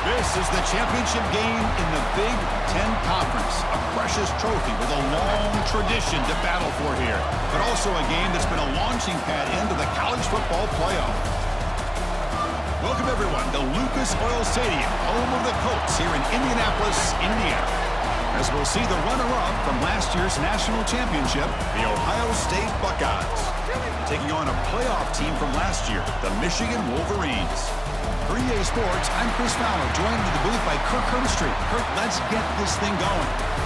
This is the championship game in the Big Ten Conference. A precious trophy with a long tradition to battle for here, but also a game that's been a launching pad into the college football playoff. Welcome, everyone, to Lucas Oil Stadium, home of the Colts here in Indianapolis, Indiana. As we'll see the runner-up from last year's national championship, the Ohio State Buckeyes, taking on a playoff team from last year, the Michigan Wolverines. For EA Sports, I'm Chris Fowler, joined in the booth by Kirk Herbstreit. Kirk, let's get this thing going.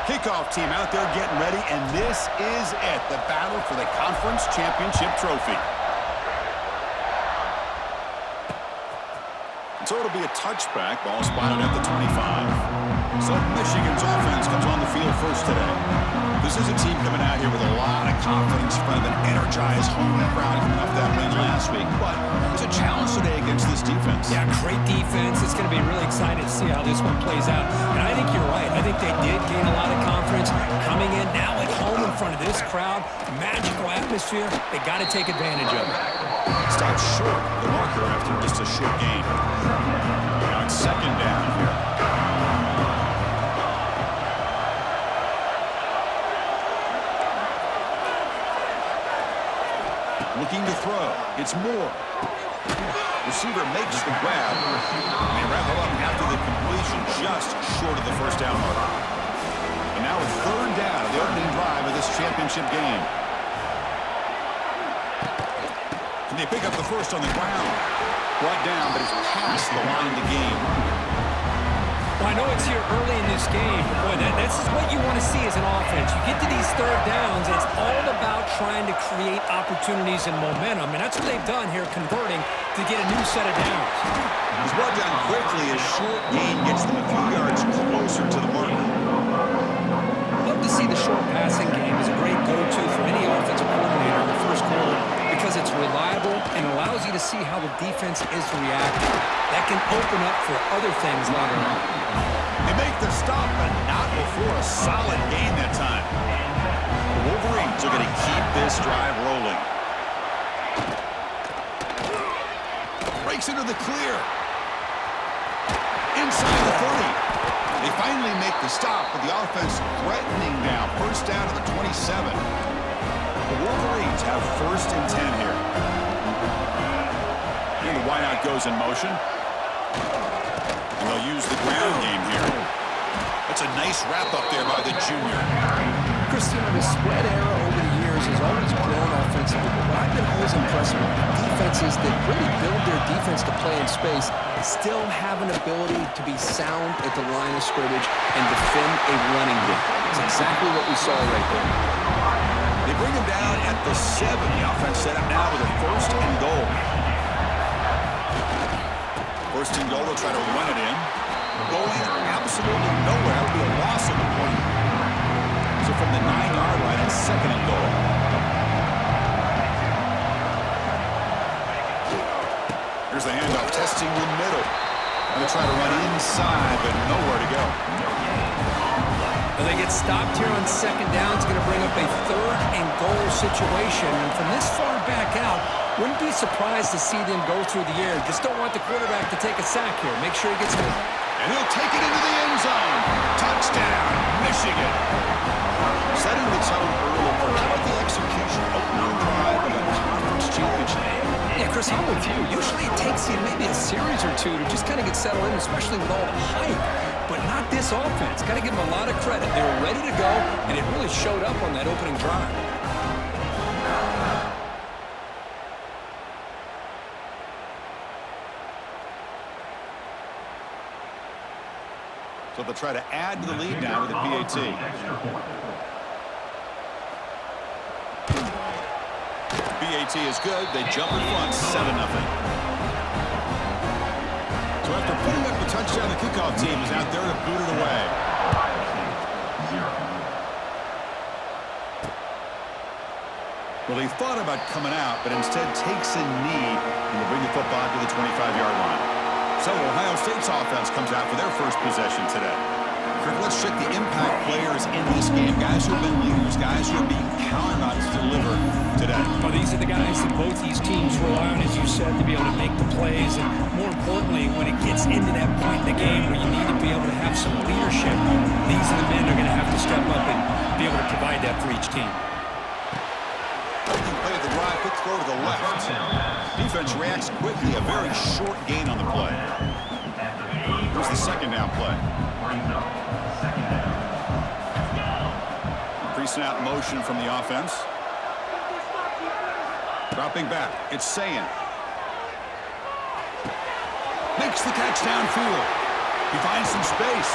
Kickoff team out there getting ready, and this is it, the battle for the conference championship trophy. So it'll be a touchback, ball spotted at the 25. So Michigan's offense comes on the field first today. This is a team coming out here with a lot of confidence in front of an energized home crowd coming off that win last week. But there's a challenge today against this defense. Yeah, great defense. It's going to be really exciting to see how this one plays out. And I think you're right. I think they did gain a lot of confidence coming in now at home in front of this crowd. Magical atmosphere. They got to take advantage of it. Stopped short of the marker after just a short gain. Now it's second down here. Looking to throw. It's Moore. Receiver makes the grab. They wrap it up after the completion, just short of the first down marker. And now a third down of the opening drive of this championship game. And they pick up the first on the ground. Brought down, but it's past the line to gain. Well, I know it's here early in this game, but boy, that's what you want to see as an offense. You get to these third downs, it's all about trying to create opportunities and momentum, and that's what they've done here, converting to get a new set of downs. It's brought down quickly. A short gain gets them a few yards closer to the mark. Love to see the short passing game as a great go-to for any offensive coordinator in the first quarter because it's reliable and allows you to see how the defense is reacting. That can open up for other things later on. They make the stop, but not before a solid gain that time. The Wolverines are going to keep this drive rolling. Breaks into the clear. Inside the 30. They finally make the stop, but the offense threatening now. First down to the 27. The Wolverines have first and 10 here. And the wideout goes in motion. And they'll use the ground game here. That's a nice wrap up there by the junior. Christian, the spread era over the years has always grown offensively, but what I've been always impressed with defenses that really build their defense to play in space still have an ability to be sound at the line of scrimmage and defend a running game. It's exactly what we saw right there. They bring him down at the 7. The offense set up now with a first and goal. First and goal, they'll try to run it in. Going absolutely nowhere. That would be a loss of the point. So from the 9-yard line, it's second and goal. Here's the handoff, testing the middle. And they try to run inside, but nowhere to go. Well, they get stopped here on second down. It's going to bring up a third and goal situation. And from this far back out, wouldn't be surprised to see them go through the air. Just don't want the quarterback to take a sack here. Make sure he gets hit. And he'll take it into the end zone. Touchdown, Michigan. Setting the tone early. How about the execution? Opening drive of the conference championship. Yeah, Chris, I'm with you. Usually it takes you maybe a series or two to just kind of get settled in, especially with all the hype. But not this offense. Got to give them a lot of credit. They were ready to go, and it really showed up on that opening drive. So they'll try to add to the lead now with the PAT. PAT is good. They jump in front, 7-0. So after putting up the touchdown, the kickoff team is out there to boot it away. Well, he thought about coming out, but instead takes a knee and will bring the football to the 25-yard line. So Ohio State's offense comes out for their first possession today. Kirk, let's check the impact players in this game. Guys who have been leaders, guys who are being counted on to deliver today. Well, these are the guys that both these teams rely on, as you said, to be able to make the plays. And more importantly, when it gets into that point in the game where you need to be able to have some leadership, these are the men that are going to have to step up and be able to provide that for each team. Play the drive, quick throw to the left. Defense reacts quickly, a very short gain on the play. Here's the second down play. Pre-snap motion from the offense. Dropping back, it's Sayan. Makes the catch downfield. He finds some space.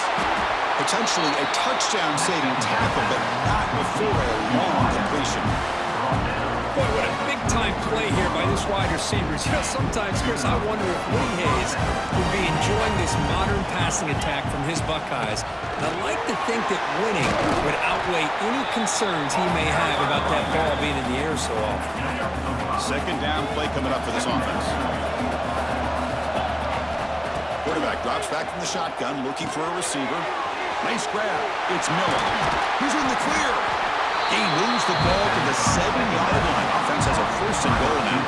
Potentially a touchdown-saving tackle, but not before a long completion. Boy, what a big-time play here by this wide receiver. You know, sometimes, Chris, I wonder if Woody Hayes would be enjoying this modern passing attack from his Buckeyes. And I'd like to think that winning would outweigh any concerns he may have about that ball being in the air so often. Second down play coming up for this offense. Quarterback drops back from the shotgun, looking for a receiver. Nice grab. It's Miller. He's in the clear. He moves the ball to the 7-yard line. Offense has a first and goal now.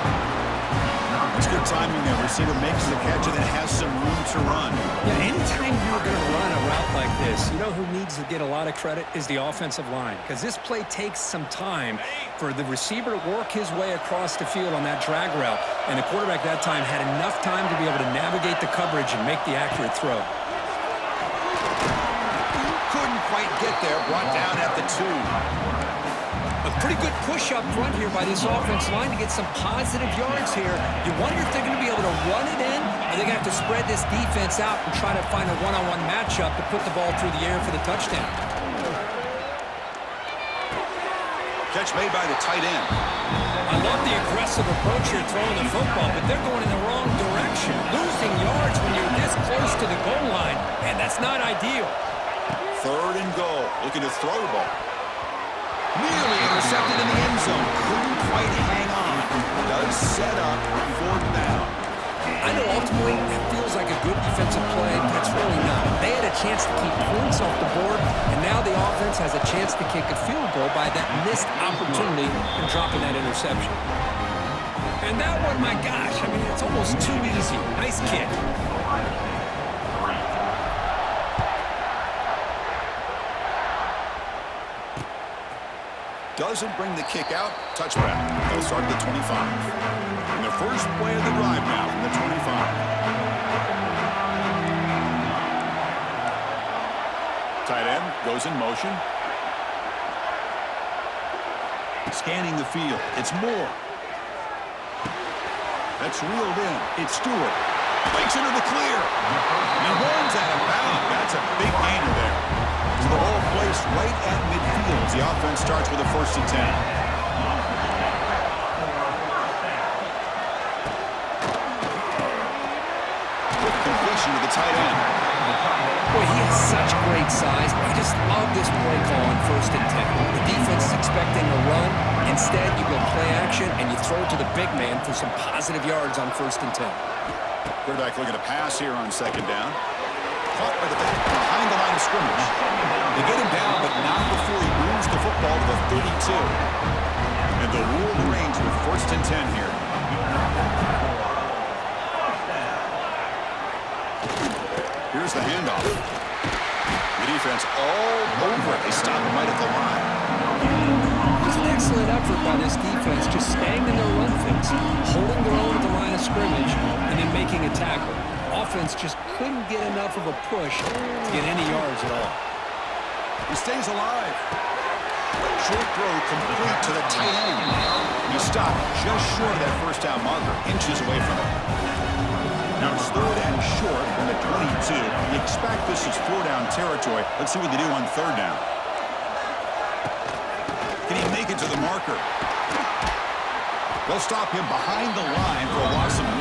It's good timing there. Receiver makes the catch and then has some room to run. Yeah, anytime you're going to run a route like this, you know who needs to get a lot of credit is the offensive line. Because this play takes some time for the receiver to work his way across the field on that drag route. And the quarterback that time had enough time to be able to navigate the coverage and make the accurate throw. Couldn't quite get there. Brought down at the 2. A pretty good push up front here by this offense line to get some positive yards here. You wonder if they're going to be able to run it in, or they're going to have to spread this defense out and try to find a one-on-one matchup to put the ball through the air for the touchdown. Catch made by the tight end. I love the aggressive approach here throwing the football, but they're going in the wrong direction. Losing yards when you're this close to the goal line, and that's not ideal. Third and goal. Looking to throw the ball. Nearly intercepted in the end zone. Couldn't quite hang on. Does set up fourth down. I know ultimately it feels like a good defensive play, but it's really not. They had a chance to keep points off the board, and now the offense has a chance to kick a field goal by that missed opportunity and dropping that interception. And that one, my gosh, I mean, it's almost too easy. Nice kick. Doesn't bring the kick out. Touchback. They'll start at the 25. And their first play of the drive now from the 25. Tight end goes in motion. Scanning the field. It's Moore. That's reeled in. It's Stewart. Breaks into the clear. And he runs out of bounds. That's a big gainer there. So the ball placed right at midfield. The offense starts with a first and 10. Quick completion to the tight end. Boy, he has such great size. I just love this play call on first and 10. The defense is expecting a run. Instead, you go play action, and you throw it to the big man for some positive yards on first and 10. Quarterback looking to pass here on second down. Caught by the back behind the line of scrimmage. They get him down, but not before he moves the football to the 32. And they'll rule the range with first and 10 here. Here's the handoff. The defense all over it. They stop him right at the line. It was an excellent effort by this defense, just staying in their run fence, holding their own at the line of scrimmage, and then making a tackle. Offense just couldn't get enough of a push to get any yards at all. He stays alive. Short throw complete to the tight end. He stopped just short of that first down marker, inches away from it. Now it's third and short from the 22. You expect this is 4-down territory. Let's see what they do on third down. Can he make it to the marker? They'll stop him behind the line for a loss of 1.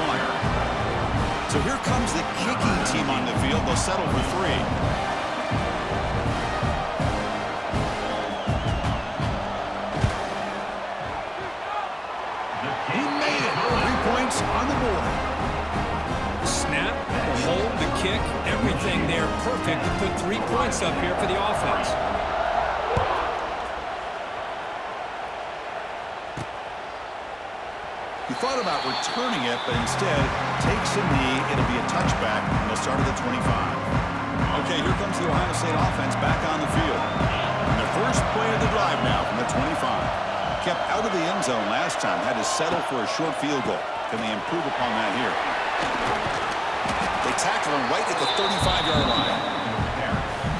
So here comes the kicking team on the field. They'll settle for 3. perfect to put 3 points up here for the offense. He thought about returning it, but instead takes a knee. It'll be a touchback, and they'll start at the 25. Okay, here comes the Ohio State offense back on the field. And the first play of the drive now from the 25. Kept out of the end zone last time, had to settle for a short field goal. Can they improve upon that here? They tackle him right at the 35-yard line.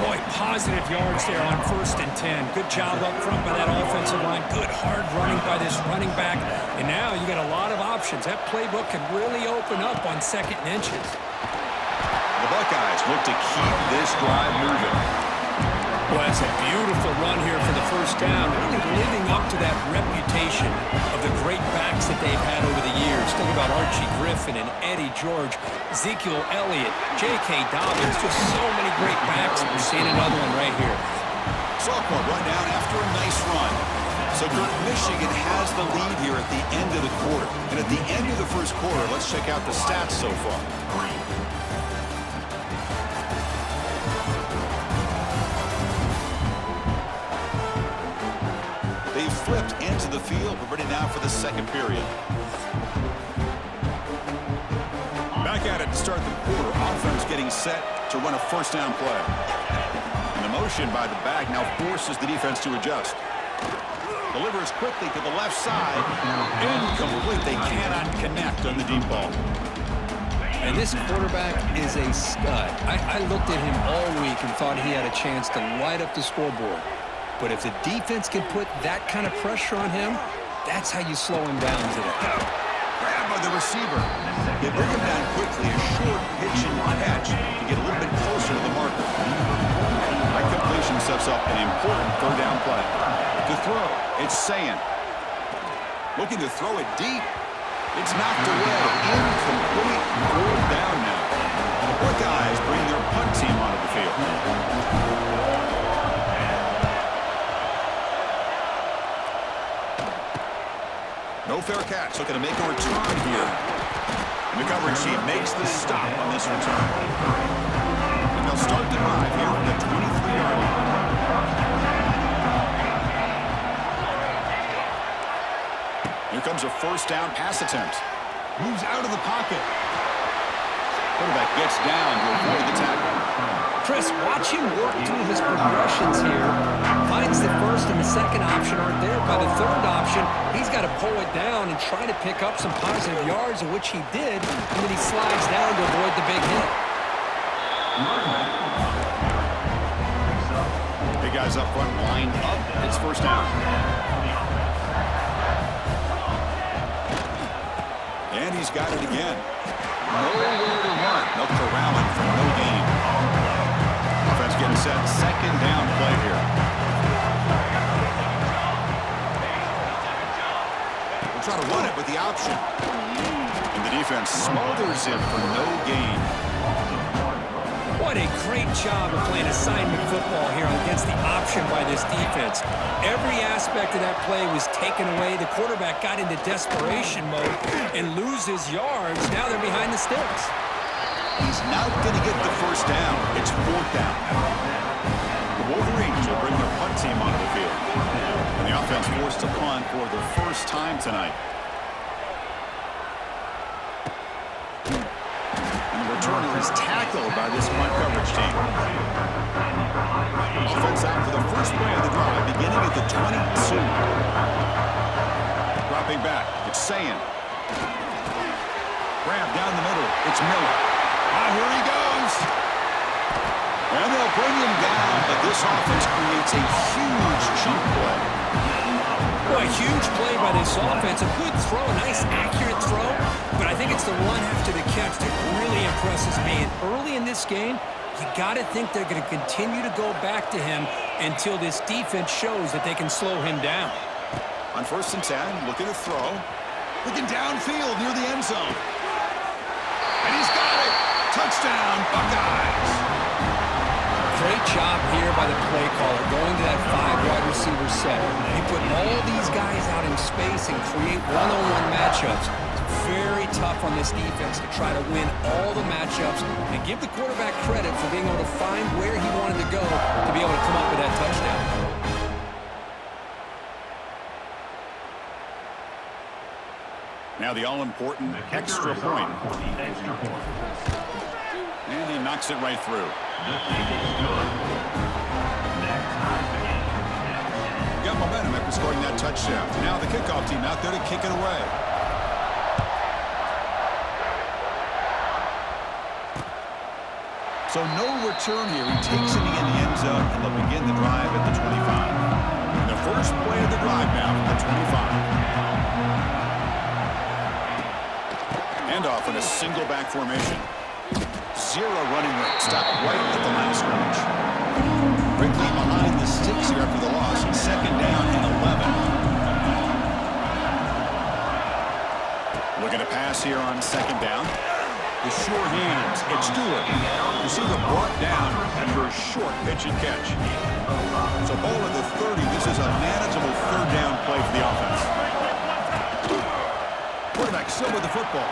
Boy, positive yards there on 1st and 10. Good job up front by that offensive line. Good hard running by this running back. And now you got a lot of options. That playbook can really open up on 2nd and inches. The Buckeyes look to keep this drive moving. Well, it's a beautiful run here for the 1st down, really living up to that reputation of the great backs that they've had over the years. Think about Archie Griffin and Eddie George, Ezekiel Elliott, J.K. Dobbins, just so many great backs. We're seeing another one right here. Sophomore run down after a nice run. So Michigan has the lead here at the end of the quarter. And at the end of the 1st quarter, let's check out the stats so far. Flipped into the field. We're ready now for the 2nd period. Back at it to start the quarter. Offense getting set to run a 1st down play. And the motion by the back now forces the defense to adjust. Delivers quickly to the left side. Incomplete. They cannot connect on the deep ball. And this quarterback is a stud. I looked at him all week and thought he had a chance to light up the scoreboard. But if the defense can put that kind of pressure on him, that's how you slow him down today. Grabbed by the receiver. They bring him down quickly. A short pitch and catch to get a little bit closer to the marker. That completion sets up an important 3rd down play. To throw, it's Sayin. Looking to throw it deep. It's knocked away. Incomplete. 4th down now. And the Buckeyes bring their punt team onto the field. No fair catch, looking to make a return here. And the coverage team makes the stop on this return. And they'll start the drive here from the 23-yard line. Here comes a 1st down pass attempt. Moves out of the pocket. Quarterback gets down to avoid the tackle. Chris, watch him work through his progressions here. Finds the 1st and the 2nd option aren't there. By the 3rd option, he's got to pull it down and try to pick up some positive yards, which he did, and then he slides down to avoid the big hit. Big guys up front lined up. It's 1st down. And he's got it again. Nowhere to run. They'll corral it for no gain. Offense getting set. 2nd down play here. We'll try to run it with the option. And the defense smothers him for no gain. What a great job of playing assignment football here against the option by this defense. Every aspect of that play was taken away. The quarterback got into desperation mode and loses yards. Now they're behind the sticks. He's not going to get the 1st down. It's 4th down. The Wolverines will bring their punt team onto the field. And the offense forced to punt for the 1st time tonight. Returner is tackled by this punt coverage team. Offense out for the 1st play of the drive, beginning at the 22. Dropping back, it's Sayin. Grab down the middle, it's Miller. Here he goes. And they'll bring him down, but this offense creates a huge chunk play. Well, a huge play by this offense. A good throw, a nice accurate throw. But I think it's the run after the catch that really impresses me. And early in this game, you got to think they're going to continue to go back to him until this defense shows that they can slow him down. On 1st and 10, looking to throw. Looking downfield near the end zone. And he's got it. Touchdown, Buckeyes. Great job here by the play caller, going to that 5-wide receiver set. You put all these guys out in space and create one-on-one matchups. It's very tough on this defense to try to win all the matchups and give the quarterback credit for being able to find where he wanted to go to be able to come up with that touchdown. Now the all-important extra point. And he knocks it right through. Got momentum after scoring that touchdown. Now the kickoff team out there to kick it away. So no return here. He takes it in the end zone, and they'll begin the drive at the 25. And the first play of the drive now at the 25. Handoff in a single back formation. Zero running room. Stop right at the line of scrimmage. Quickly behind the sticks here after the loss. Second down and 11. Looking to pass here on second down. The sure hands. It's Stewart. Receiver brought down after a short pitch and catch. So ball at the 30. This is a manageable third down play for the offense. Quarterback still with the football.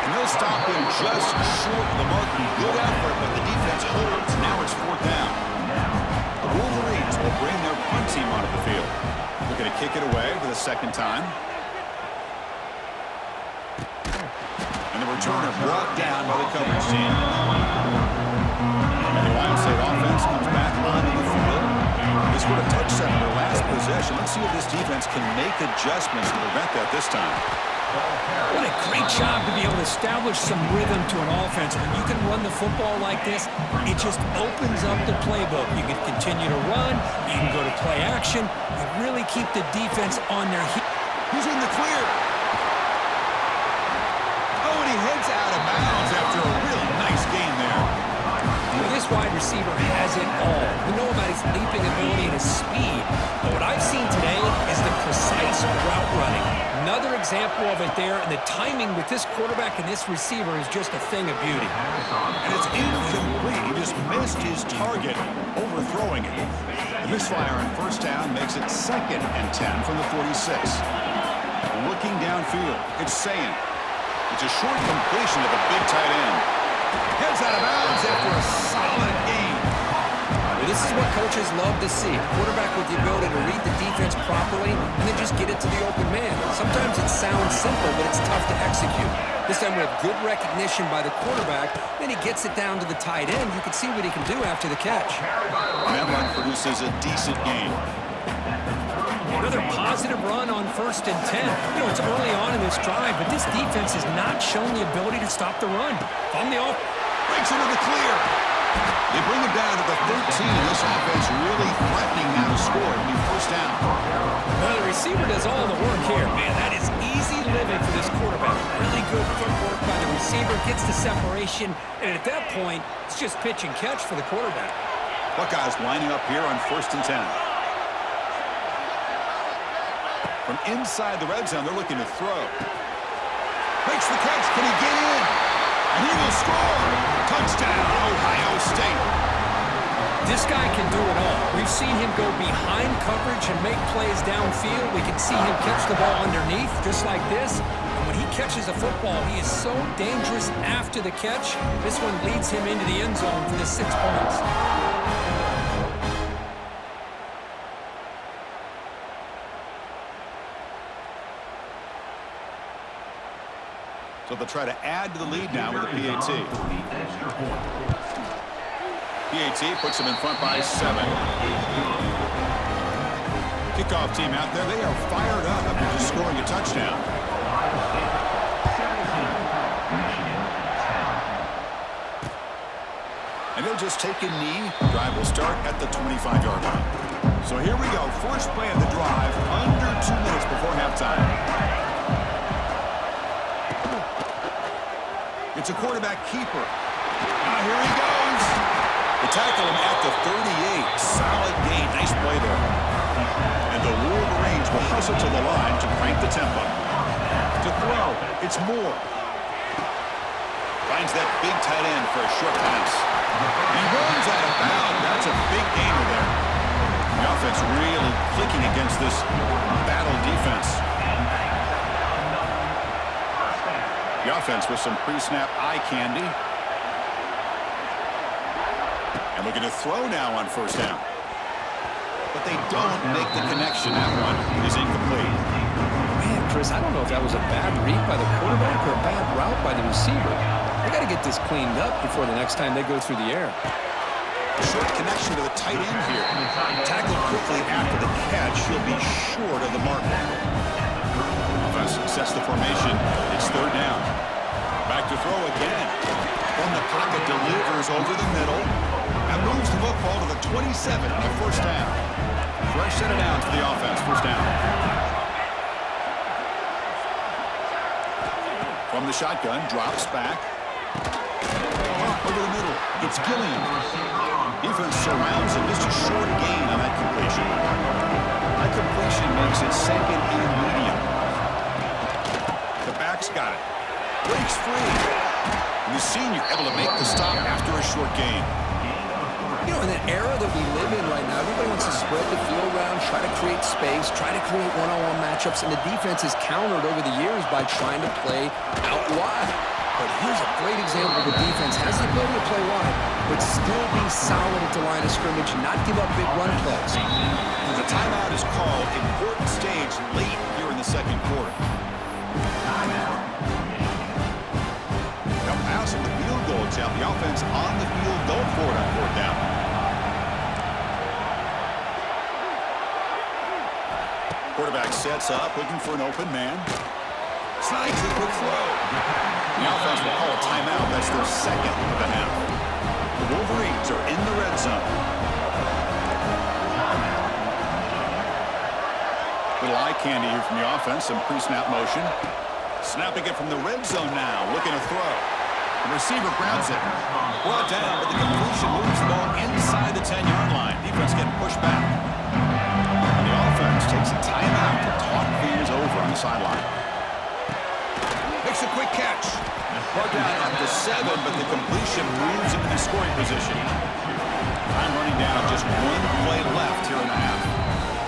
And they'll stop him just short of the mark. Good effort, but the defense holds. Now it's fourth down. The Wolverines will bring their punt team onto the field. Looking to kick it away for the second time. And the returner brought down by the coverage team. And the Ohio State offense comes back onto the field. They scored a touchdown in their last possession. Let's see if this defense can make adjustments to prevent that this time. What a great job to be able to establish some rhythm to an offense. When you can run the football like this, it just opens up the playbook. You can continue to run. You can go to play action. You really keep the defense on their heels. He's in the clear. Oh, and he heads out of bounds after a really nice game there. Well, this wide receiver has it all. We know about his leaping ability and his speed. But what I've seen today is the precise route running. Another example of it there, and the timing with this quarterback and this receiver is just a thing of beauty. And it's incomplete. He just missed his target, overthrowing it. The misfire on first down makes it 2nd and 10 from the 46. Looking downfield, it's saying it's a short completion to the big tight end. Heads out of bounds after a solid game. This is what coaches love to see. A quarterback with the ability to read the defense properly and then just get it to the open man. Sometimes it sounds simple, but it's tough to execute. This time we have good recognition by the quarterback. Then he gets it down to the tight end. You can see what he can do after the catch. And that run produces a decent gain. Another positive run on 1st and 10. You know, it's early on in this drive, but this defense has not shown the ability to stop the run. From the off, breaks into the clear. They bring him down to the 13. This offense really threatening now to score. It'll be first down. Well, the receiver does all the work here. Man, that is easy living for this quarterback. Really good footwork by the receiver. Gets the separation. And at that point, it's just pitch and catch for the quarterback. Buckeyes lining up here on 1st and 10. From inside the red zone, they're looking to throw. Makes the catch. Can he get in? And he will score. Touchdown, Ohio State. This guy can do it all. We've seen him go behind coverage and make plays downfield. We can see him catch the ball underneath, just like this. And when he catches a football, he is so dangerous after the catch. This one leads him into the end zone for the 6 points. So they'll try to add to the lead now with a PAT. PAT puts them in front by 7. Kickoff team out there, they are fired up after just scoring a touchdown. And they'll just take a knee. Drive will start at the 25-yard line. So here we go, first play of the drive, under 2 minutes before halftime. It's a quarterback keeper. Now here he goes. They tackle him at the 38. Solid gain. Nice play there. And the Wolverines will hustle to the line to crank the tempo. To throw, it's Moore. Finds that big tight end for a short pass. He runs out of bounds. That's a big gainer there. The offense really clicking against this battle defense. The offense with some pre-snap eye candy. And looking to throw now on first down. But they don't make the connection. That one is incomplete. Man, Chris, I don't know if that was a bad read by the quarterback or a bad route by the receiver. They got to get this cleaned up before the next time they go through the air. Short connection to the tight end here. Tackled quickly after the catch. He'll be short of the mark. Offense sets the formation. It's third down. Back to throw again. From the pocket, delivers over the middle. And moves the football to the 27 on a first down. Fresh set of downs for the offense. First down. From the shotgun, drops back. Over the middle, it's Gilliam. Defense surrounds him. Just a short gain on that completion. That completion makes it second and medium. The back's got it. Breaks free. And the senior able to make the stop after a short gain. You know, in the era that we live in right now, everybody wants to spread the field around, try to create space, try to create one-on-one matchups, and the defense is countered over the years by trying to play out wide. But here's a great example. The defense has the ability to play wide, but still be solid at the line of scrimmage and not give up big run plays. The timeout is called. Important stage late here in the second quarter. Now passing the field goal attempt. The offense on the field going for it on fourth down. Quarterback sets up, looking for an open man. Slides a quick throw. The offense will call a timeout. That's their second of the half. The Wolverines are in the red zone. Little eye candy here from the offense. Some pre-snap motion. Snapping it from the red zone now. Looking to throw. The receiver grabs it. Brought down, but the completion moves the ball inside the 10-yard line. Defense getting pushed back. And the offense takes a timeout to talk things over on the sideline. Makes a quick catch. Brought down at the 7, but the completion moves into the scoring position. Time running down. Just one play left here in the half.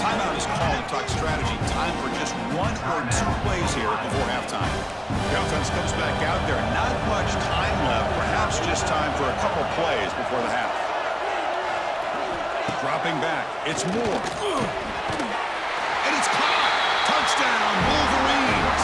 Timeout is called to talk strategy. Time for just one or two plays here before halftime. The offense comes back out there. Not much time left. Perhaps just time for a couple plays before the half. Dropping back. It's Moore. And it's caught. Touchdown, Wolverines.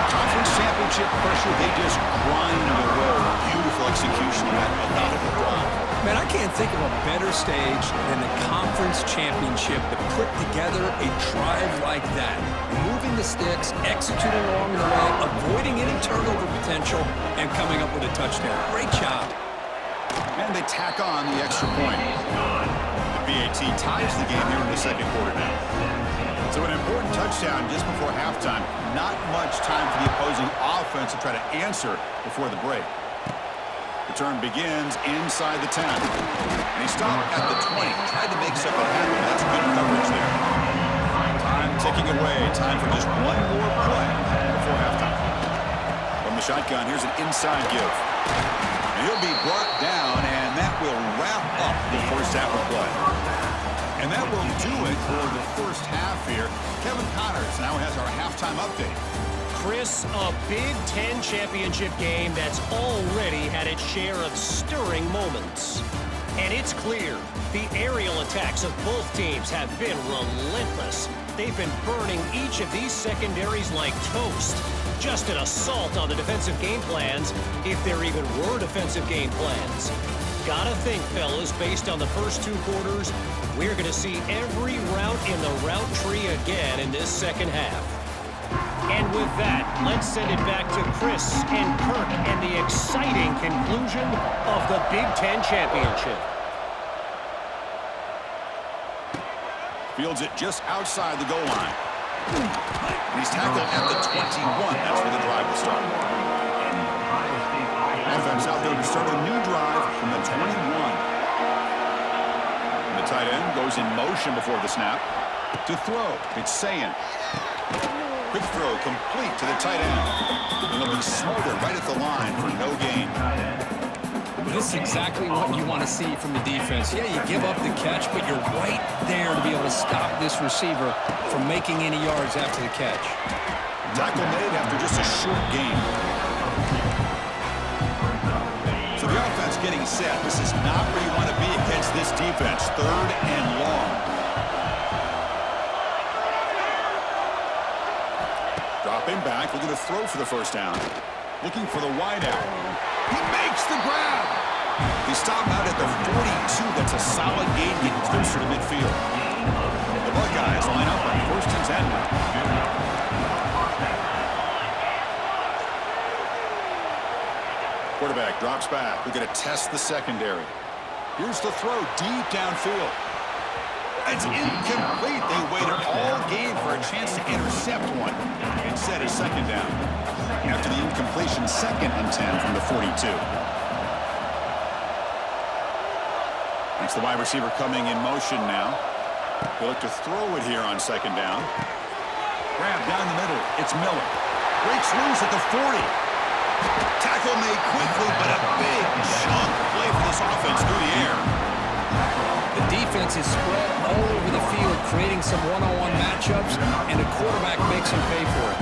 Conference championship pressure. They just grind away. Beautiful execution of that methodical drive. Man, I can't think of a better stage than the conference championship to put together a drive like that. Moving the sticks, executing along the way, avoiding any turnover potential, and coming up with a touchdown. Great job. And they tack on the extra point. The BAT ties the game here in the second quarter now. So an important touchdown just before halftime. Not much time for the opposing offense to try to answer before the break. The turn begins inside the 10. And he stopped at the 20. Tried to make something happen. That's good coverage there. Time ticking away. Time for just one more play before halftime. From the shotgun, here's an inside give. And he'll be brought down, and that will wrap up the first half of play. And that will do it for the first half here. Kevin Connors now has our halftime update. Chris, a Big Ten championship game that's already had its share of stirring moments. And it's clear, the aerial attacks of both teams have been relentless. They've been burning each of these secondaries like toast. Just an assault on the defensive game plans, if there even were defensive game plans. Gotta think, fellas, based on the first two quarters, we're gonna see every route in the route tree again in this second half. And with that, let's send it back to Chris and Kirk and the exciting conclusion of the Big Ten Championship. Fields it just outside the goal line. And he's tackled at the 21. That's where the drive will start. Offense out there to start a new drive from the 21. And the tight end goes in motion before the snap. To throw, it's Sayin. Quick throw complete to the tight end. And it'll be smothered right at the line for no gain. This is exactly what you want to see from the defense. Yeah, you give up the catch, but you're right there to be able to stop this receiver from making any yards after the catch. Tackle made after just a short gain. So the offense getting set. This is not where you want to be against this defense. 3rd and long. Dropping back, looking to throw for the first down. Looking for the wide out. He makes the grab. He stopped out at the 42. That's a solid gain, getting closer to midfield. The Buckeyes line up on 1st and 10 now. Quarterback drops back. We're going to test the secondary. Here's the throw deep downfield. It's incomplete. They waited all game for a chance to intercept one. Instead, a 2nd down. After the incompletion, 2nd and 10 from the 42. It's the wide receiver coming in motion now. He'll look to throw it here on 2nd down. Grab down the middle. It's Miller. Breaks loose at the 40. Tackle made quickly, but a big chunk play for this offense through the air. The defense is spread all over the field, creating some one-on-one matchups, and the quarterback makes him pay for it.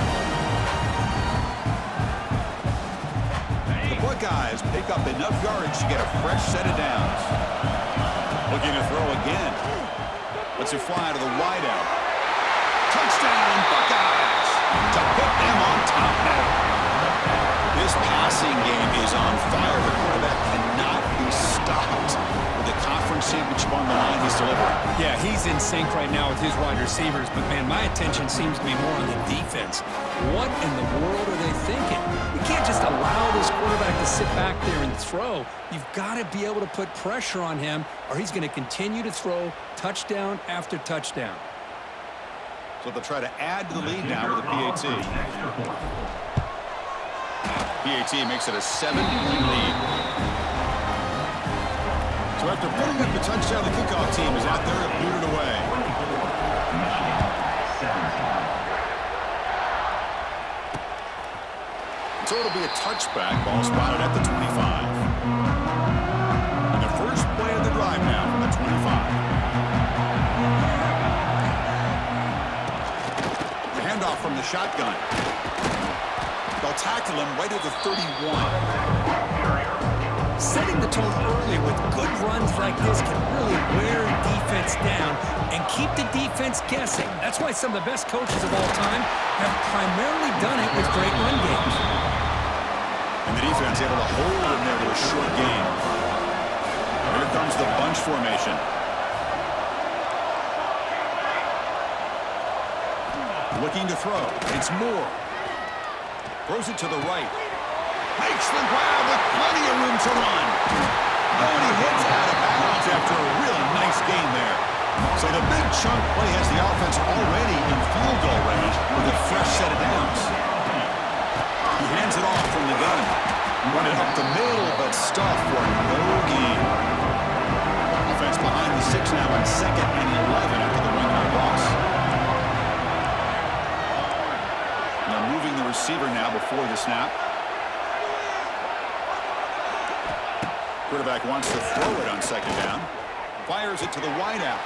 The Buckeyes pick up enough yardage to get a fresh set of downs. Looking to throw again. Lets it fly to the wideout. Touchdown, Buckeyes! To put them on top now. This passing game is on fire. The quarterback cannot be stopped. With the conference championship on the line, he's delivering. Yeah, he's in sync right now with his wide receivers, but man, my attention seems to be more on the defense. What in the world are they thinking? You can't just allow this quarterback to sit back there and throw. You've got to be able to put pressure on him, or he's going to continue to throw touchdown after touchdown. So they'll try to add to the lead now with a PAT. PAT makes it a 7-point lead. So after putting up the touchdown, the kickoff team is out there to boot it away. So it'll be a touchback. Ball spotted at the 25. And the first play of the drive now from the 25. The handoff from the shotgun. They'll tackle him right at the 31. Setting the tone early with good runs like this can really wear defense down and keep the defense guessing. That's why some of the best coaches of all time have primarily done it with great run games. And the defense able to hold him there to a short gain. Here comes the bunch formation. Looking to throw. It's Moore. Throws it to the right. Makes the grab with plenty of room to run. Oh, and he hits out of bounds after a really nice gain there. So the big chunk play has the offense already in field goal range with a fresh set of downs. He hands it off from the gun. Running up the middle, but stuffed for no gain. Offense behind the 6 now on 2nd and 11 after the 1-yard loss. Now moving the receiver now before the snap. Quarterback wants to throw it on 2nd down. Fires it to the wideout.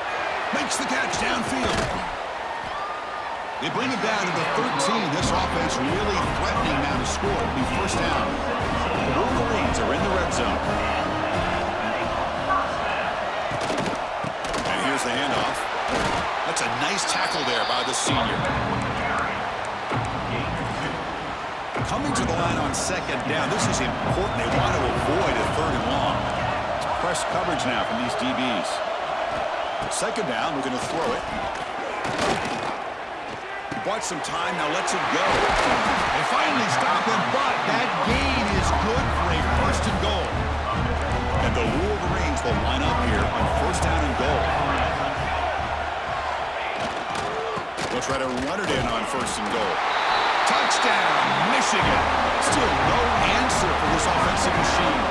Makes the catch downfield. They bring it down to the 13. This offense really threatening now to score. It'll be 1st down. The Wolverines are in the red zone. And here's the handoff. That's a nice tackle there by the senior. Coming to the line on 2nd down. This is important. They want to avoid a 3rd and long. It's press coverage now from these DBs. 2nd down, we're going to throw it. He bought some time, now lets it go. They finally stop him, but that gain is good for a 1st and goal. And the Wolverines will line up here on 1st down and goal. They'll try to run it in on 1st and goal. Touchdown, Michigan. Still no answer for this offensive machine.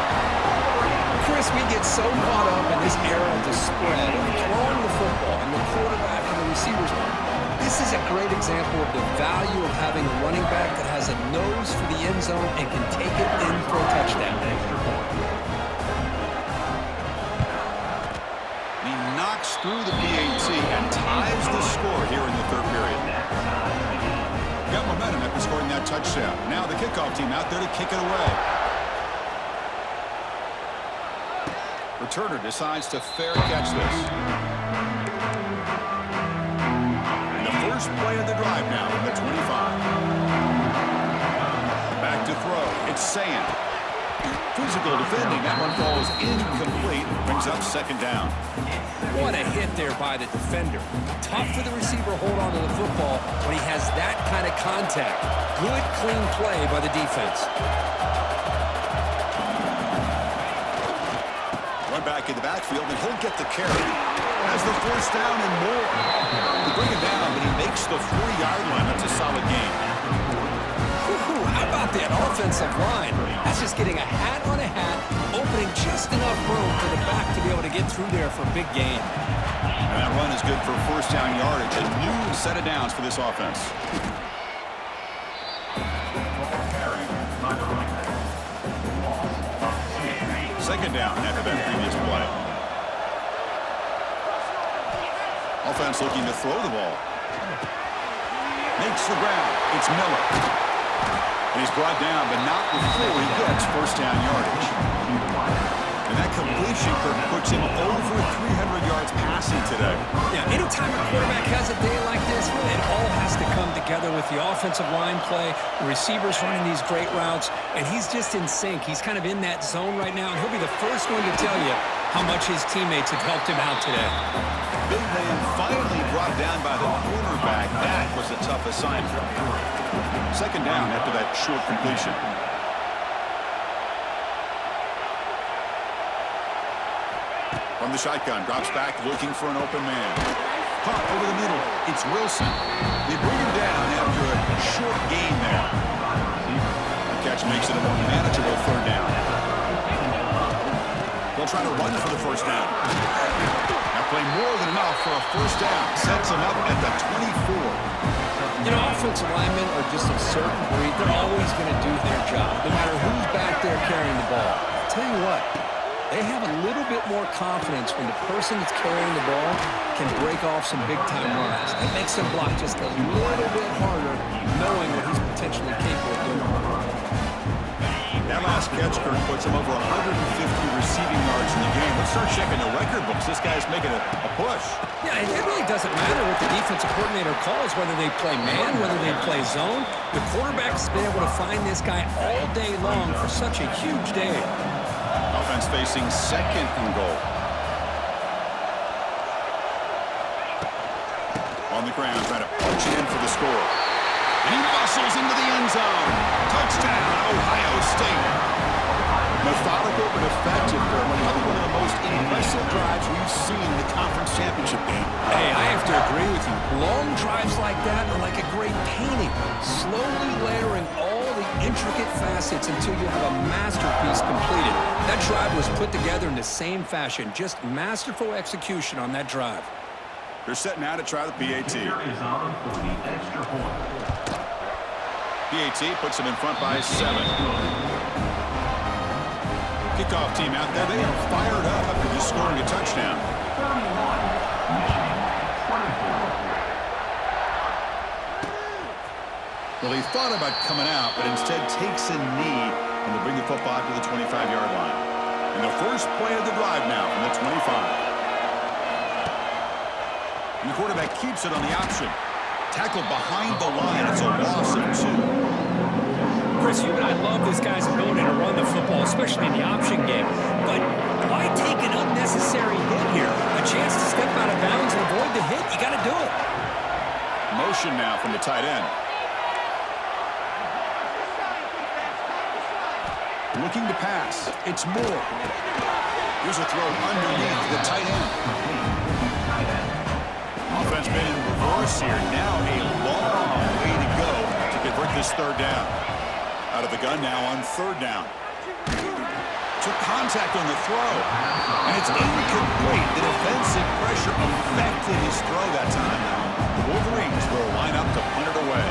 Chris, we get so caught up in this era of the spread, of throwing the football, and the quarterback and the receivers. This is a great example of the value of having a running back that has a nose for the end zone and can take it in for a touchdown. He knocks through the PAT and ties the score here in the 3rd period. Got momentum at this that touchdown. Now the kickoff team out there to kick it away. Returner decides to fair catch this. And the first play of the drive now from the 25. Back to throw. It's Sand. Physical defending. That one falls incomplete. Brings up second down. What a hit there by the defender. Tough for the receiver to hold on to the football when he has that kind of contact. Good, clean play by the defense. Run back in the backfield, and he'll get the carry. Has the first down and more. They bring him down, but he makes the 40-yard line. That's a solid gain. How about that offensive line? That's just getting a hat on a hat, opening just enough room for the back to be able to get through there for a big gain. And that run is good for first down yardage. A new set of downs for this offense. Second down after that previous play. Offense looking to throw the ball. Makes the ground. It's Miller. And he's brought down, but not before he gets first down yardage. And that completion puts him over 300 yards passing today. Yeah, anytime a quarterback has a day like this, it all has to come together with the offensive line play, the receivers running these great routes, and he's just in sync. He's kind of in that zone right now, and he'll be the first one to tell you how much his teammates have helped him out today. Big man finally brought down by the cornerback. That was a tough assignment. Second down after that short completion. From the shotgun, drops back looking for an open man. Caught over the middle. It's Wilson. They bring him down after a short gain there. The catch makes it a more manageable third down. They'll try to run for the first down. That play more than enough for a first down. Sets him up at the 24. You know, offensive linemen are just a certain breed. They're always going to do their job, no matter who's back there carrying the ball. I'll tell you what, they have a little bit more confidence when the person that's carrying the ball can break off some big-time runs. That makes them block just a little bit harder, knowing what he's potentially capable of doing. That last catch, Kurt, puts him over 150 receiving yards in the game. Let's start checking the record books. This guy's making a push. Yeah, it really doesn't matter what the defensive coordinator calls, whether they play man, whether they play zone. The quarterback's been able to find this guy all day long for such a huge day. Offense facing second and goal. On the ground, trying to punch it in for the score. And he muscles into the end zone. Touchdown, Ohio State. Methodical but effective. Probably one of the most impressive drives we've seen in the conference championship game. Hey, I have to agree with you. Long drives like that are like a great painting. Slowly layering all the intricate facets until you have a masterpiece completed. That drive was put together in the same fashion. Just masterful execution on that drive. They're set now to try the PAT. PAT puts them in front by 7. Kickoff team out there. They are fired up after just scoring a touchdown. Well, he thought about coming out, but instead takes a knee and they bring the football to the 25-yard line. And the first play of the drive now from the 25. And the quarterback keeps it on the option. Tackled behind the line. It's a loss of 2. Chris, you and I love this guy's ability to run the football, especially in the option game. But why take an unnecessary hit here? A chance to step out of bounds and avoid the hit? You got to do it. Motion now from the tight end. Looking to pass. It's Moore. Here's a throw underneath the tight end. Offense been in reverse here. Now a long way to go to convert this third down. Out of the gun now on third down. Took contact on the throw. And it's incomplete. The defensive pressure affected his throw that time. The Wolverines will line up to punt it away.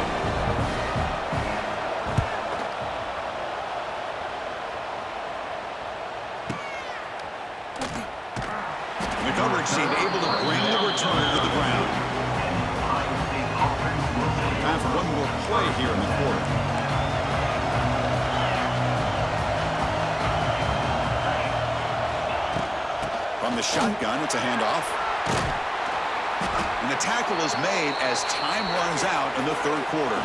The coverage seemed able to bring the return to the ground. Time for one more play here in the quarter. the shotgun, it's a handoff. And the tackle is made as time runs out in the third quarter.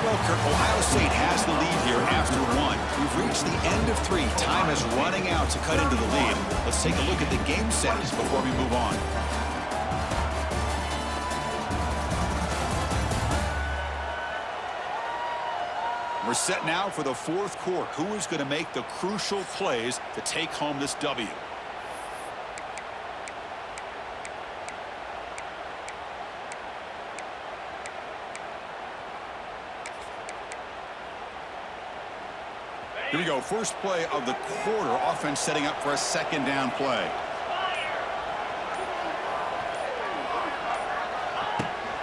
Well, Kirk, Ohio State has the lead here after one. We've reached the end of three. Time is running out to cut into the lead. Let's take a look at the game sets before we move on. We're set now for the fourth quarter. Who is going to make the crucial plays to take home this W? Here we go. First play of the quarter. Offense setting up for a second down play.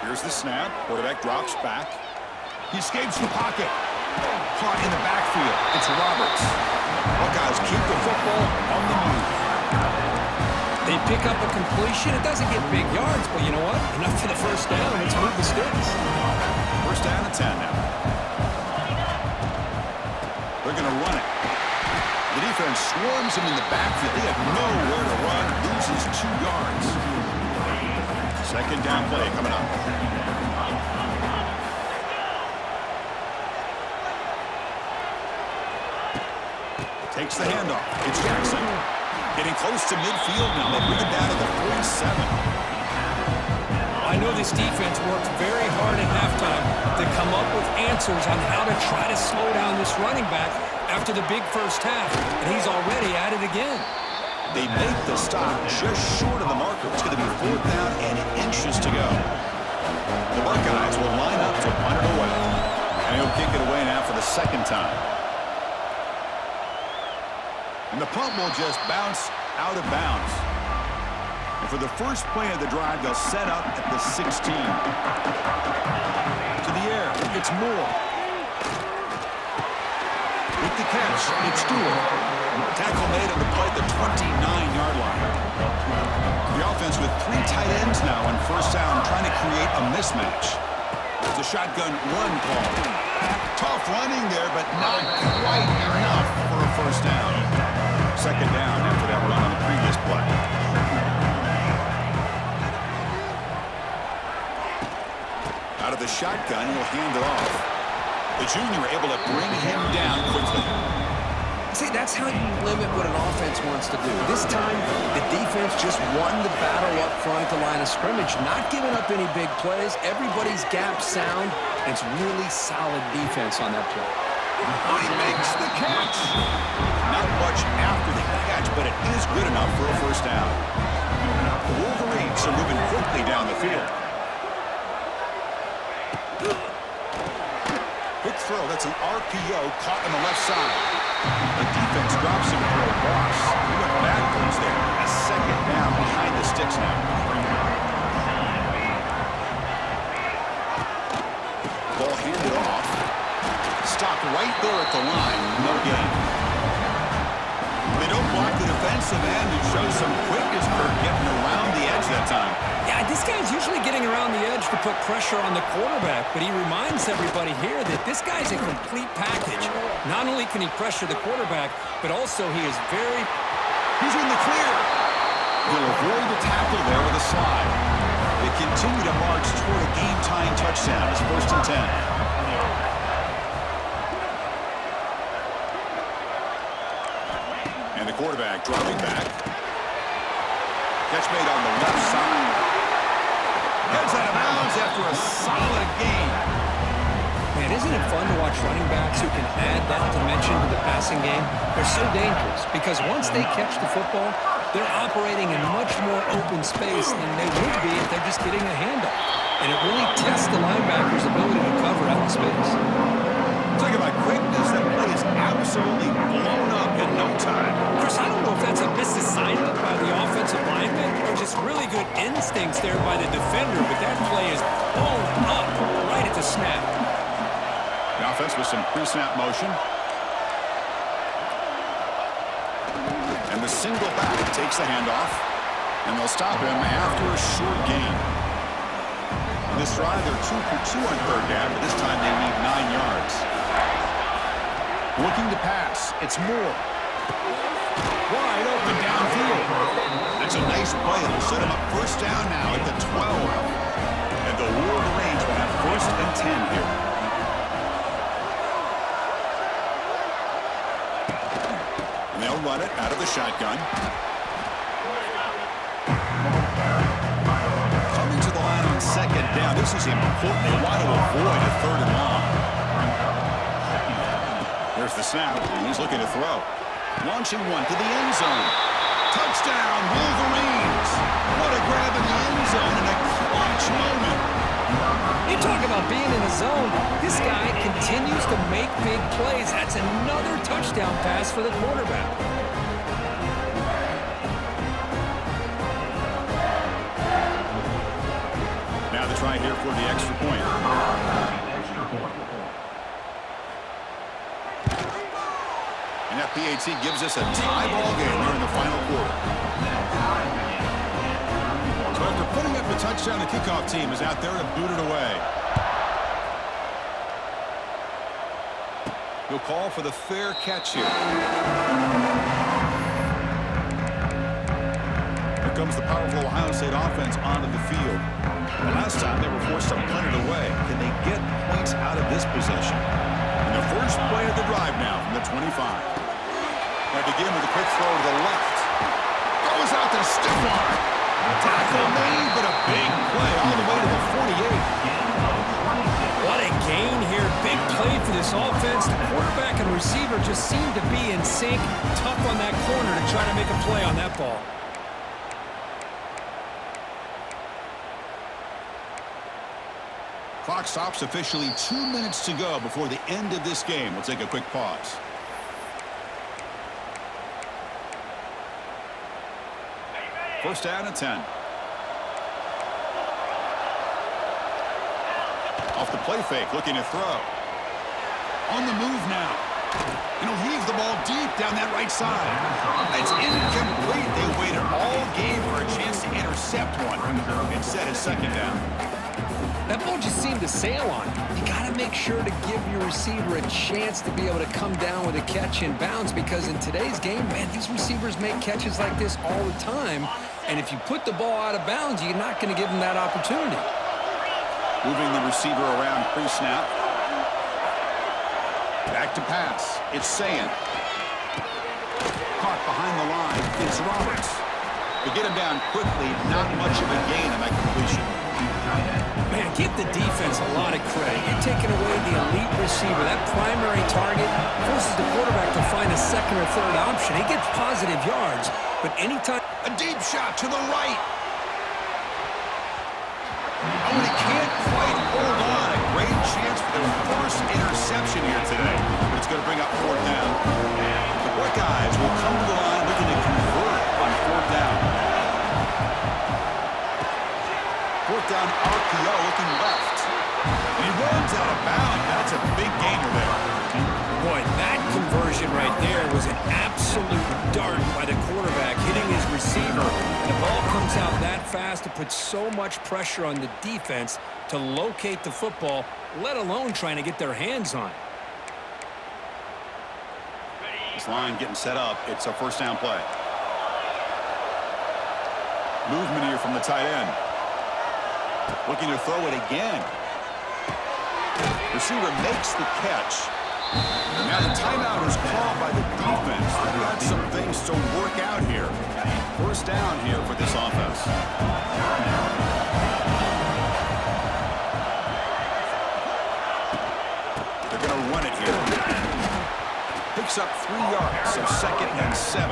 Here's the snap. Quarterback drops back. He escapes the pocket. Caught in the backfield. It's Roberts. Buckeyes keep the football on the move. They pick up a completion. It doesn't get big yards, but you know what? Enough for the first down. Let's move the sticks. First down and 10 now. They're going to run it. The defense swarms him in the backfield. They have nowhere to run. Loses 2 yards. Second down play coming up. Takes the handoff. It's Jackson. Getting close to midfield now. They bring it down to the 47. I know this defense worked very hard at halftime to come up with answers on how to try to slow down this running back after the big first half, and he's already at it again. They make the stop just short of the marker. It's going to be 4th down and inches to go. The Buckeyes will line up to punt it away. And he'll kick it away now for the second time. And the punt will just bounce out of bounds. And for the first play of the drive, they'll set up at the 16. To the air, it's Moore. With the catch, it's Stewart. Tackle made on the play at the 29-yard line. The offense with 3 tight ends now on first down, trying to create a mismatch. It's a shotgun run call. Tough running there, but not quite enough for a first down. Second down after that run on the previous play. Out of the shotgun, he'll hand it off. The junior able to bring him down quickly. See, that's how you limit what an offense wants to do. This time, the defense just won the battle up front at the line of scrimmage, not giving up any big plays. Everybody's gap sound. It's really solid defense on that play. He makes the catch. Not much after the catch, but it is good enough for a first down. The Wolverines are moving quickly down the field. Quick throw. That's an RPO caught on the left side. The defense drops him for a loss. He went backwards there. A second down behind the sticks now. Ball handed off. Stopped right there at the line. No gain. They don't block the defensive end and show some quickness for getting around the edge that time. Yeah, this guy's usually getting around the edge to put pressure on the quarterback, but he reminds everybody here that this guy's a complete package. Not only can he pressure the quarterback, but also he is very... He's in the clear. He'll avoid the tackle there with a slide. They continue to march toward a game-tying touchdown. It's 1st and 10. And the quarterback dropping back. Catch made on the left side. Gets out of bounds after a solid game. Man, isn't it fun to watch running backs who can add that dimension to the passing game? They're so dangerous because once they catch the football, they're operating in much more open space than they would be if they're just getting a handoff. And it really tests the linebacker's ability to cover out in space. Talk about quickness. That play is absolutely blown up in no time. Chris, I don't know if that's a misassignment by the offensive lineman or just really good instincts there by the defender, but that play is blown up right at the snap. The offense with some pre-snap motion. And the single back takes the handoff, and they'll stop him after a short gain. In this drive, they're 2 for 2 on third down, but this time they need 9 yards. Looking to pass. It's Moore. Wide open downfield. That's a nice play. It'll set him up first down now at the 12. And the Wolverines will have first and 10 here. And they'll run it out of the shotgun. Coming to the line on second down. This is important. They want to avoid a third and long. There's the snap, and he's looking to throw. Launching one to the end zone. Touchdown, Wolverines! What a grab in the end zone and a clutch moment. You talk about being in a zone. This guy continues to make big plays. That's another touchdown pass for the quarterback. Now the try here for the extra point. And that PAT gives us a tie ball game here in the final quarter. So after putting up the touchdown, the kickoff team is out there to boot it away. He'll call for the fair catch here. Here comes the powerful Ohio State offense onto the field. The last time they were forced to punt it away. Can they get points out of this possession? And the first play of the drive now from the 25. They begin with a quick throw to the left. Goes out to stiff arm. Tackle made, but a big play all the way to the 48. What a gain here. Big play for this offense. The quarterback and receiver just seem to be in sync. Tough on that corner to try to make a play on that ball. Clock stops officially 2 minutes to go before the end of this game. We'll take a quick pause. First down and 10. Off the play fake, looking to throw. On the move now. And he'll heave the ball deep down that right side. It's incomplete. They waited all game for a chance to intercept one. Instead, a second down. That ball just seemed to sail on. You got to make sure to give your receiver a chance to be able to come down with a catch in bounds, because in today's game, man, these receivers make catches like this all the time. And if you put the ball out of bounds, you're not going to give them that opportunity. Moving the receiver around pre-snap. Back to pass. It's Sayan. Caught behind the line. It's Roberts. They get him down quickly. Not much of a gain on that completion. Man, give the defense a lot of credit. You're taking away the elite receiver. That primary target forces the quarterback to find a second or third option. He gets positive yards, but anytime... A deep shot to the right. Oh, and he can't quite hold on. A great chance for their first interception here today. But it's going to bring up fourth down. The Buckeyes will come to the line looking to convert on fourth down. Fourth down, RPO looking left. And he runs out of bounds. That's a big gainer there. Boy, that conversion right there was an absolute dart by the quarterback, hitting his receiver. And the ball comes out that fast to put so much pressure on the defense to locate the football, let alone trying to get their hands on it. This line getting set up. It's a first down play. Movement here from the tight end. Looking to throw it again. Receiver makes the catch. Now the timeout is called by the defense. They've got some things to work out here. First down here for this offense. They're going to run it here. Picks up 3 yards, so second and 7.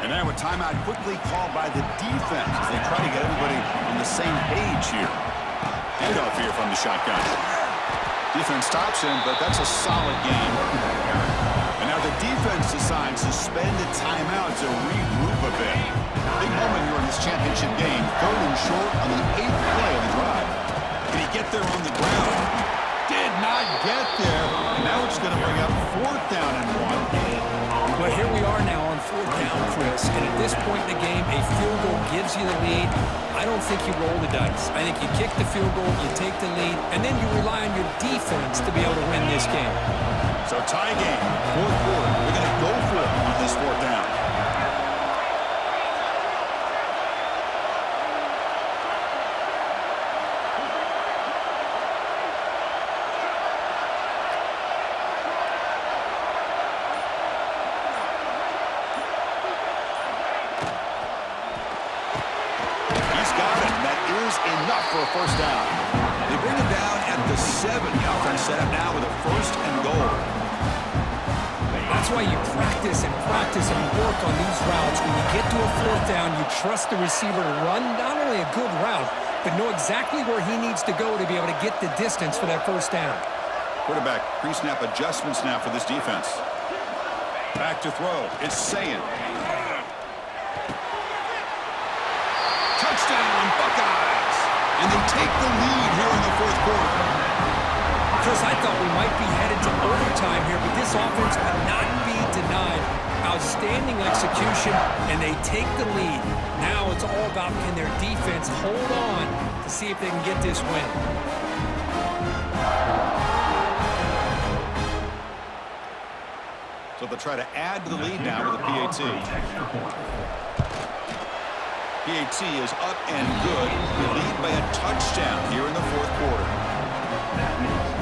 And now a timeout quickly called by the defense as they try to get everybody on the same page here. Handoff here from the shotgun. Defense stops him, but that's a solid game. And now the defense decides to spend a timeout to regroup a bit. Big moment here in this championship game. 3rd and short on the 8th play of the drive. Can he get there on the ground? Did not get there. And now it's going to bring up 4th down and 1. Well, here we are now on 4th down, Chris. And at this point in the game, a field goal gives you the lead. I don't think you roll the dice. I think you kick the field goal, you take the lead, and then you rely on your defense to be able to win this game. So tie game, 4th quarter. We're going to go for it on the enough for a first down. They bring him down at the 7. The offense set up now with a first and goal. That's why you practice and work on these routes. When you get to a fourth down, you trust the receiver to run not only a good route, but know exactly where he needs to go to be able to get the distance for that first down. Quarterback pre-snap adjustments now for this defense. Back to throw. It's Sayin. Touchdown, Buckeyes! And they take the lead here in the fourth quarter. Chris, I thought we might be headed to overtime here, but this offense would not be denied. Outstanding execution, and they take the lead. Now it's all about can their defense hold on to see if they can get this win. So they'll try to add to the lead now with a PAT. PAT is up and good. They lead by a touchdown here in the fourth quarter.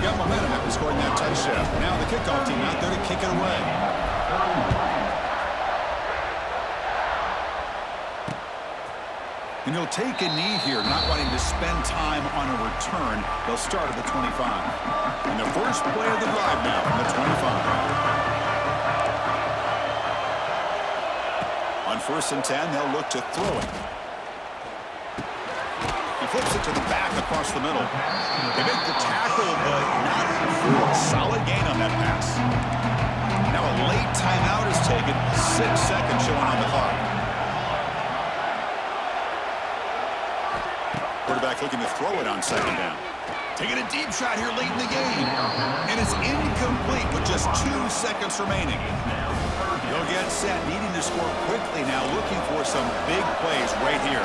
Got momentum after scoring that touchdown. Now the kickoff team out there to kick it away. And he'll take a knee here, not wanting to spend time on a return. They'll start at the 25. And the first play of the drive now from the 25. On 1st and 10, they'll look to throw it. He flips it to the back across the middle. They make the tackle, but not for a solid gain on that pass. Now a late timeout is taken. 6 seconds showing on the clock. Quarterback looking to throw it on 2nd down. Taking a deep shot here late in the game. And it's incomplete with just 2 seconds remaining. He'll get set, needing to score quickly now, looking for some big plays right here.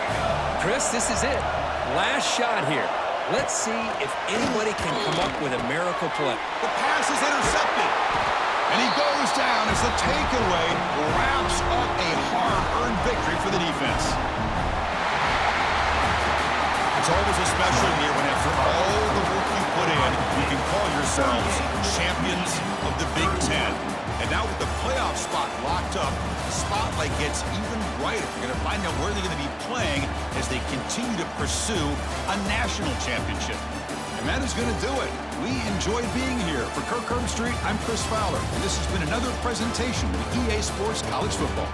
Chris, this is it. Last shot here. Let's see if anybody can come up with a miracle play. The pass is intercepted. And he goes down as the takeaway wraps up a hard-earned victory for the defense. It's always a special year when after all the work you put in, you can call yourselves champions of the Big Ten. And now with the playoff spot locked up, the spotlight gets even brighter. You're going to find out where they're going to be playing as they continue to pursue a national championship. And that is going to do it. We enjoyed being here. For Kirk Herbstreit, I'm Chris Fowler. And this has been another presentation of EA Sports College Football.